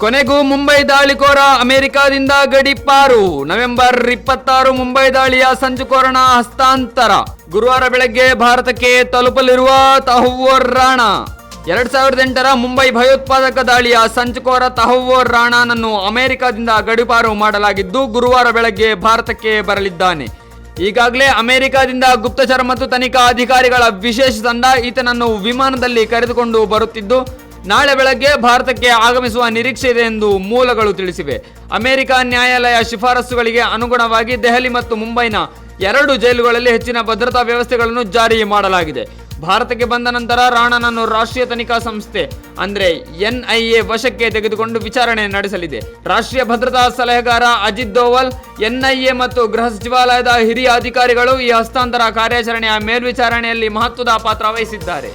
ಕೊನೆಗೂ ಮುಂಬೈ ದಾಳಿಕೋರ ಅಮೆರಿಕಾದಿಂದ ಗಡೀಪಾರು. ನವೆಂಬರ್ 26 ಮುಂಬೈ ದಾಳಿಯ ಸಂಚುಕೋರನ ಹಸ್ತಾಂತರ. ಗುರುವಾರ ಬೆಳಗ್ಗೆ ಭಾರತಕ್ಕೆ ತಲುಪಲಿರುವ ತಹವ್ವೂರ್ ರಾಣಾ. 2008ರ ಮುಂಬೈ ಭಯೋತ್ಪಾದಕ ದಾಳಿಯ ಸಂಚುಕೋರ ತಹವ್ವೂರ್ ರಾಣಾನನ್ನು ಅಮೆರಿಕದಿಂದ ಗಡೀಪಾರು ಮಾಡಲಾಗಿದ್ದು ಗುರುವಾರ ಬೆಳಗ್ಗೆ ಭಾರತಕ್ಕೆ ಬರಲಿದ್ದಾನೆ. ಈಗಾಗಲೇ ಅಮೆರಿಕದಿಂದ ಗುಪ್ತಚರ ಮತ್ತು ತನಿಖಾ ಅಧಿಕಾರಿಗಳ ವಿಶೇಷ ತಂಡ ಈತನನ್ನು ವಿಮಾನದಲ್ಲಿ ಕರೆದುಕೊಂಡು ಬರುತ್ತಿದ್ದು ನಾಳೆ ಬೆಳಗ್ಗೆ ಭಾರತಕ್ಕೆ ಆಗಮಿಸುವ ನಿರೀಕ್ಷೆ ಇದೆ ಎಂದು ಮೂಲಗಳು ತಿಳಿಸಿವೆ. ಅಮೆರಿಕ ನ್ಯಾಯಾಲಯ ಶಿಫಾರಸುಗಳಿಗೆ ಅನುಗುಣವಾಗಿ ದೆಹಲಿ ಮತ್ತು ಮುಂಬೈನ 2 ಜೈಲುಗಳಲ್ಲಿ ಹೆಚ್ಚಿನ ಭದ್ರತಾ ವ್ಯವಸ್ಥೆಗಳನ್ನು ಜಾರಿ ಮಾಡಲಾಗಿದೆ. ಭಾರತಕ್ಕೆ ಬಂದ ನಂತರ ರಾಣಾನನ್ನು ರಾಷ್ಟ್ರೀಯ ತನಿಖಾ ಸಂಸ್ಥೆ ಅಂದ್ರೆ NIA ವಶಕ್ಕೆ ತೆಗೆದುಕೊಂಡು ವಿಚಾರಣೆ ನಡೆಸಲಿದೆ. ರಾಷ್ಟ್ರೀಯ ಭದ್ರತಾ ಸಲಹೆಗಾರ ಅಜಿತ್ ದೋವಲ್, NIA ಮತ್ತು ಗೃಹ ಸಚಿವಾಲಯದ ಹಿರಿಯ ಅಧಿಕಾರಿಗಳು ಈ ಹಸ್ತಾಂತರ ಕಾರ್ಯಾಚರಣೆಯ ಮೇಲ್ವಿಚಾರಣೆಯಲ್ಲಿ ಮಹತ್ವದ ಪಾತ್ರ ವಹಿಸಿದ್ದಾರೆ.